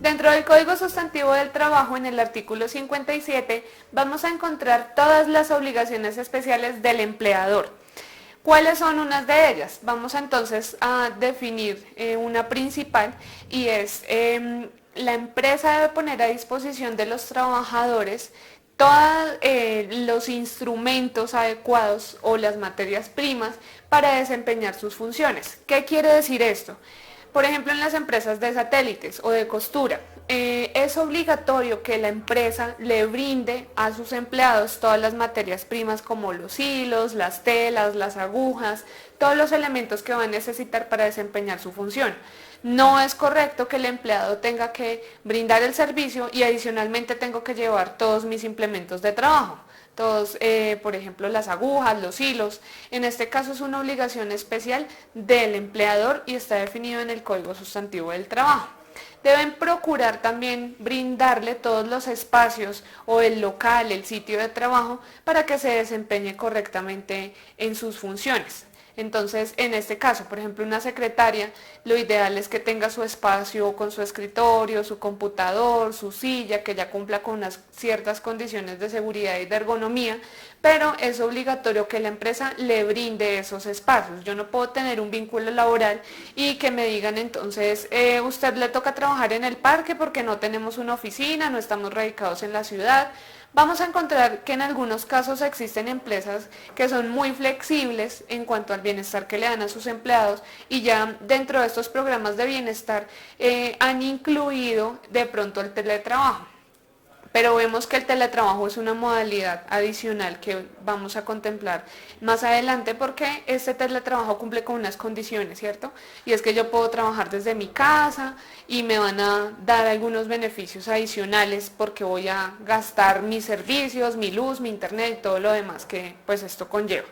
Dentro del Código Sustantivo del Trabajo, en el artículo 57, vamos a encontrar todas las obligaciones especiales del empleador. ¿Cuáles son unas de ellas? Vamos entonces a definir una principal y es la empresa debe poner a disposición de los trabajadores todos los instrumentos adecuados o las materias primas para desempeñar sus funciones. ¿Qué quiere decir esto? Por ejemplo, en las empresas de satélites o de costura, es obligatorio que la empresa le brinde a sus empleados todas las materias primas como los hilos, las telas, las agujas, todos los elementos que va a necesitar para desempeñar su función. No es correcto que el empleado tenga que brindar el servicio y adicionalmente tengo que llevar todos mis implementos de trabajo. Todos, por ejemplo, las agujas, los hilos. En este caso es una obligación especial del empleador y está definido en el Código Sustantivo del Trabajo. Deben procurar también brindarle todos los espacios o el local, el sitio de trabajo para que se desempeñe correctamente en sus funciones. Entonces, en este caso, por ejemplo, una secretaria, lo ideal es que tenga su espacio con su escritorio, su computador, su silla, que ya cumpla con unas ciertas condiciones de seguridad y de ergonomía, pero es obligatorio que la empresa le brinde esos espacios. Yo no puedo tener un vínculo laboral y que me digan entonces, usted le toca trabajar en el parque porque no tenemos una oficina, no estamos radicados en la ciudad. Vamos a encontrar que en algunos casos existen empresas que son muy flexibles en cuanto al bienestar que le dan a sus empleados y ya dentro de estos programas de bienestar han incluido de pronto el teletrabajo. Pero vemos que el teletrabajo es una modalidad adicional que vamos a contemplar más adelante porque este teletrabajo cumple con unas condiciones, ¿cierto? Y es que yo puedo trabajar desde mi casa y me van a dar algunos beneficios adicionales porque voy a gastar mis servicios, mi luz, mi internet y todo lo demás que pues esto conlleva.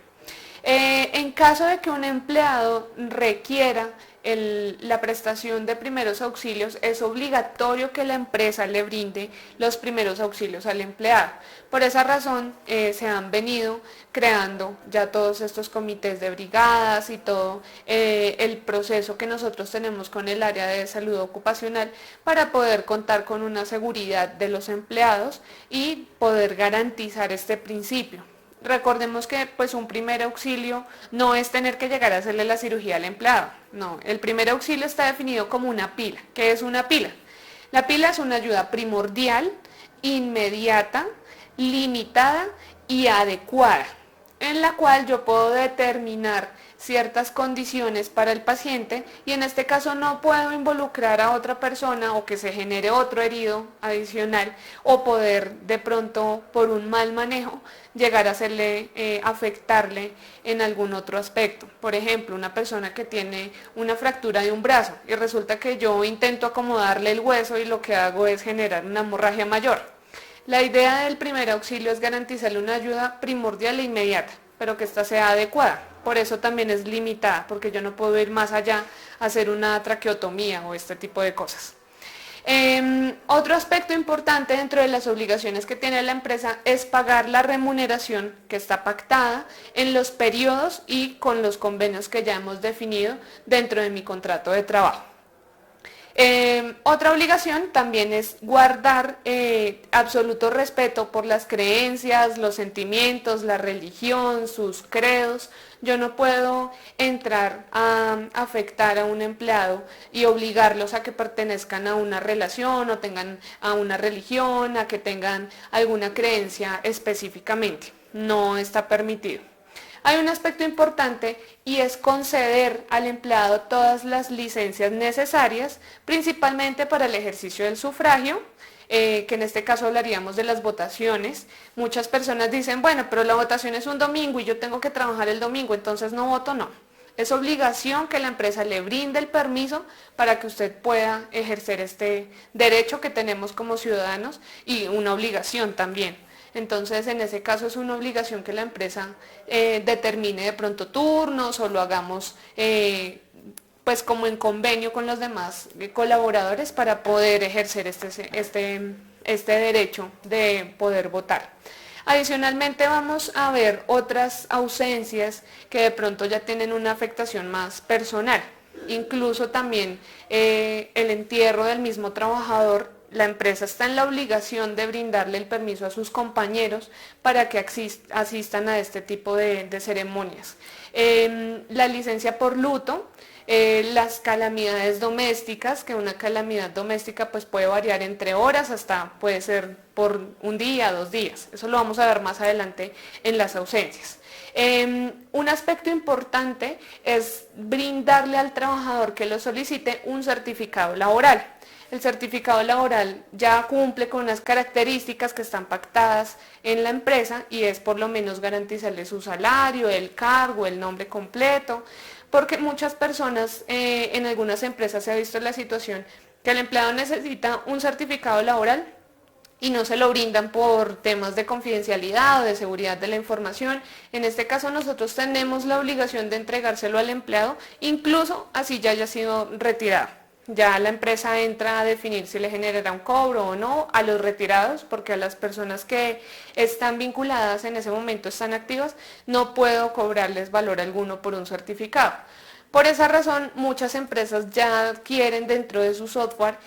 En caso de que un empleado requiera la prestación de primeros auxilios, es obligatorio que la empresa le brinde los primeros auxilios al empleado. Por esa razón se han venido creando ya todos estos comités de brigadas y todo el proceso que nosotros tenemos con el área de salud ocupacional para poder contar con una seguridad de los empleados y poder garantizar este principio. Recordemos que pues un primer auxilio no es tener que llegar a hacerle la cirugía al empleado, no, el primer auxilio está definido como una pila. ¿Qué es una pila? La pila es una ayuda primordial, inmediata, limitada y adecuada, en la cual yo puedo determinar ciertas condiciones para el paciente y en este caso no puedo involucrar a otra persona o que se genere otro herido adicional o poder de pronto por un mal manejo llegar a hacerle, afectarle en algún otro aspecto. Por ejemplo, una persona que tiene una fractura de un brazo y resulta que yo intento acomodarle el hueso y lo que hago es generar una hemorragia mayor. La idea del primer auxilio es garantizarle una ayuda primordial e inmediata, pero que ésta sea adecuada. Por eso también es limitada, porque yo no puedo ir más allá a hacer una traqueotomía o este tipo de cosas. Otro aspecto importante dentro de las obligaciones que tiene la empresa es pagar la remuneración que está pactada en los periodos y con los convenios que ya hemos definido dentro de mi contrato de trabajo. Otra obligación también es guardar absoluto respeto por las creencias, los sentimientos, la religión, sus credos. Yo no puedo entrar a afectar a un empleado y obligarlos a que pertenezcan a una relación o tengan a una religión, a que tengan alguna creencia específicamente. No está permitido. Hay un aspecto importante y es conceder al empleado todas las licencias necesarias, principalmente para el ejercicio del sufragio, que en este caso hablaríamos de las votaciones. Muchas personas dicen, bueno, pero la votación es un domingo y yo tengo que trabajar el domingo, entonces no voto, no. Es obligación que la empresa le brinde el permiso para que usted pueda ejercer este derecho que tenemos como ciudadanos y una obligación también. Entonces, en ese caso es una obligación que la empresa determine de pronto turnos o lo hagamos pues como en convenio con los demás colaboradores para poder ejercer este derecho de poder votar. Adicionalmente vamos a ver otras ausencias que de pronto ya tienen una afectación más personal. incluso también el entierro del mismo trabajador, la empresa está en la obligación de brindarle el permiso a sus compañeros para que asistan a este tipo de ceremonias. La licencia por luto, las calamidades domésticas, que una calamidad doméstica pues puede variar entre horas hasta puede ser por un día, 2 días. Eso lo vamos a ver más adelante en las ausencias. Un aspecto importante es brindarle al trabajador que lo solicite un certificado laboral. El certificado laboral ya cumple con unas características que están pactadas en la empresa y es por lo menos garantizarle su salario, el cargo, el nombre completo, porque muchas personas en algunas empresas se ha visto la situación que el empleado necesita un certificado laboral y no se lo brindan por temas de confidencialidad o de seguridad de la información. En este caso nosotros tenemos la obligación de entregárselo al empleado, incluso así ya haya sido retirado. Ya la empresa entra a definir si le generará un cobro o no a los retirados, porque a las personas que están vinculadas en ese momento, están activas, no puedo cobrarles valor alguno por un certificado. Por esa razón, muchas empresas ya adquieren dentro de su software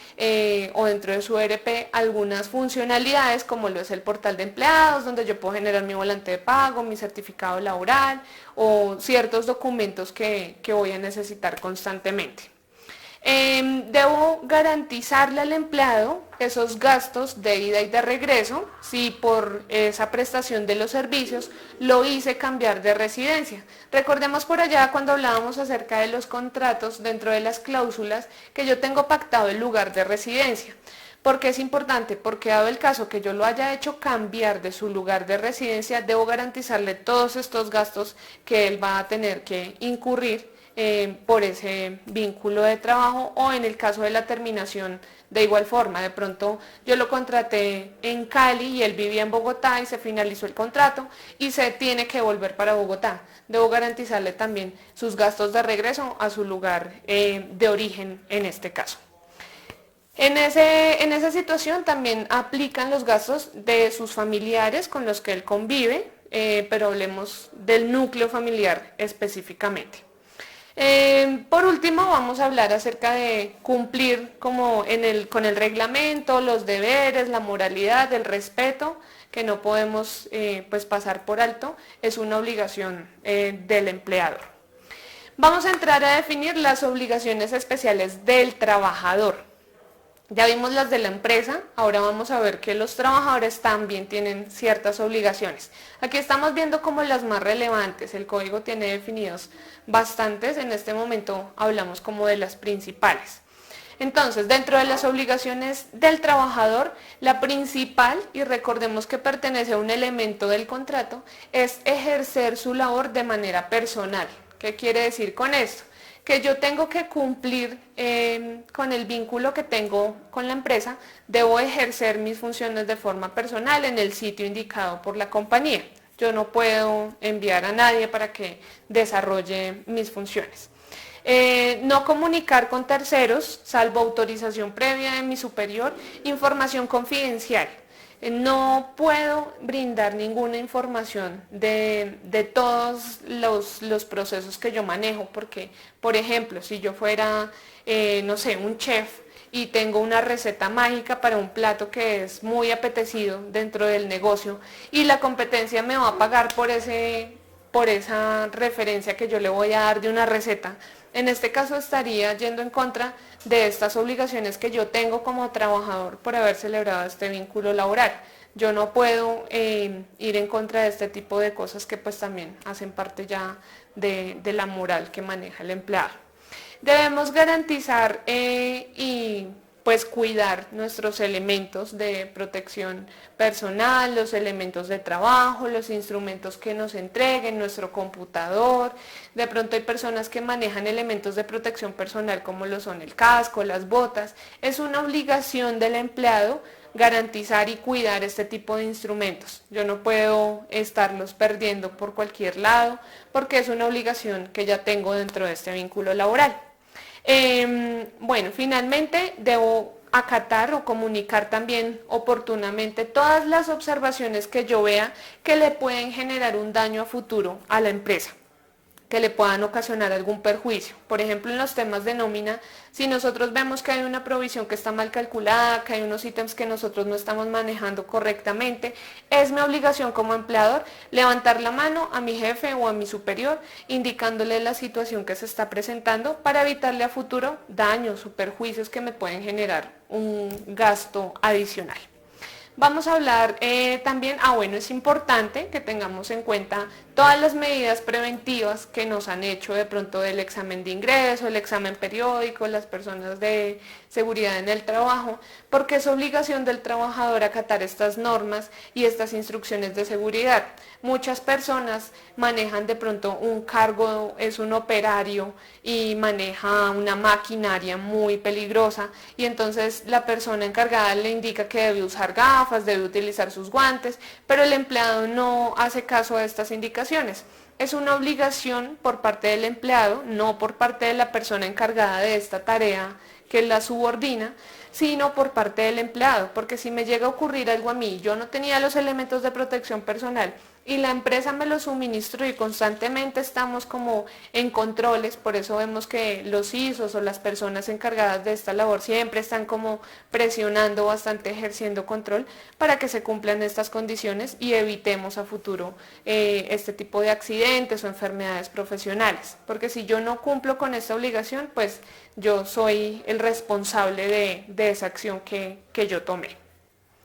o dentro de su ERP algunas funcionalidades, como lo es el portal de empleados, donde yo puedo generar mi volante de pago, mi certificado laboral o ciertos documentos que voy a necesitar constantemente. Debo garantizarle al empleado esos gastos de ida y de regreso si por esa prestación de los servicios lo hice cambiar de residencia. Recordemos por allá cuando hablábamos acerca de los contratos dentro de las cláusulas que yo tengo pactado el lugar de residencia. ¿Por qué es importante? Porque dado el caso que yo lo haya hecho cambiar de su lugar de residencia, debo garantizarle todos estos gastos que él va a tener que incurrir por ese vínculo de trabajo, o en el caso de la terminación de igual forma. De pronto yo lo contraté en Cali y él vivía en Bogotá y se finalizó el contrato y se tiene que volver para Bogotá. Debo garantizarle también sus gastos de regreso a su lugar de origen en este caso. En esa situación también aplican los gastos de sus familiares con los que él convive, pero hablemos del núcleo familiar específicamente. Por último, vamos a hablar acerca de cumplir con el reglamento, los deberes, la moralidad, el respeto, que no podemos pues pasar por alto, es una obligación del empleador. Vamos a entrar a definir las obligaciones especiales del trabajador. Ya vimos las de la empresa, ahora vamos a ver que los trabajadores también tienen ciertas obligaciones. Aquí estamos viendo como las más relevantes, el código tiene definidos bastantes, en este momento hablamos como de las principales. Entonces, dentro de las obligaciones del trabajador, la principal, y recordemos que pertenece a un elemento del contrato, es ejercer su labor de manera personal. ¿Qué quiere decir con esto? Que yo tengo que cumplir con el vínculo que tengo con la empresa, debo ejercer mis funciones de forma personal en el sitio indicado por la compañía. Yo no puedo enviar a nadie para que desarrolle mis funciones. No comunicar con terceros, salvo autorización previa de mi superior, información confidencial. No puedo brindar ninguna información de todos los procesos que yo manejo, porque, por ejemplo, si yo fuera, no sé, un chef y tengo una receta mágica para un plato que es muy apetecido dentro del negocio y la competencia me va a pagar por esa referencia que yo le voy a dar de una receta, en este caso estaría yendo en contra de estas obligaciones que yo tengo como trabajador por haber celebrado este vínculo laboral. Yo no puedo ir en contra de este tipo de cosas que pues también hacen parte ya de la moral que maneja el empleado. Debemos garantizar y pues cuidar nuestros elementos de protección personal, los elementos de trabajo, los instrumentos que nos entreguen, nuestro computador. De pronto hay personas que manejan elementos de protección personal como lo son el casco, las botas. Es una obligación del empleado garantizar y cuidar este tipo de instrumentos. Yo no puedo estarlos perdiendo por cualquier lado porque es una obligación que ya tengo dentro de este vínculo laboral. Bueno, finalmente debo acatar o comunicar también oportunamente todas las observaciones que yo vea que le pueden generar un daño a futuro a la empresa. que le puedan ocasionar algún perjuicio. Por ejemplo, en los temas de nómina, si nosotros vemos que hay una provisión que está mal calculada, que hay unos ítems que nosotros no estamos manejando correctamente, es mi obligación como empleador levantar la mano a mi jefe o a mi superior, indicándole la situación que se está presentando para evitarle a futuro daños o perjuicios que me pueden generar un gasto adicional. Vamos a hablar también, bueno, es importante que tengamos en cuenta todas las medidas preventivas que nos han hecho de pronto del examen de ingreso, el examen periódico, las personas de seguridad en el trabajo, porque es obligación del trabajador acatar estas normas y estas instrucciones de seguridad. Muchas personas manejan de pronto un cargo, es un operario y maneja una maquinaria muy peligrosa y entonces la persona encargada le indica que debe usar gafas, debe utilizar sus guantes, pero el empleado no hace caso a estas indicaciones. Es una obligación por parte del empleado, no por parte de la persona encargada de esta tarea que la subordina, sino por parte del empleado, porque si me llega a ocurrir algo a mí, yo no tenía los elementos de protección personal y la empresa me los suministró y constantemente estamos como en controles, por eso vemos que los ISOs o las personas encargadas de esta labor siempre están como presionando bastante, ejerciendo control para que se cumplan estas condiciones y evitemos a futuro este tipo de accidentes o enfermedades profesionales, porque si yo no cumplo con esta obligación, pues yo soy el responsable de esa acción que yo tomé.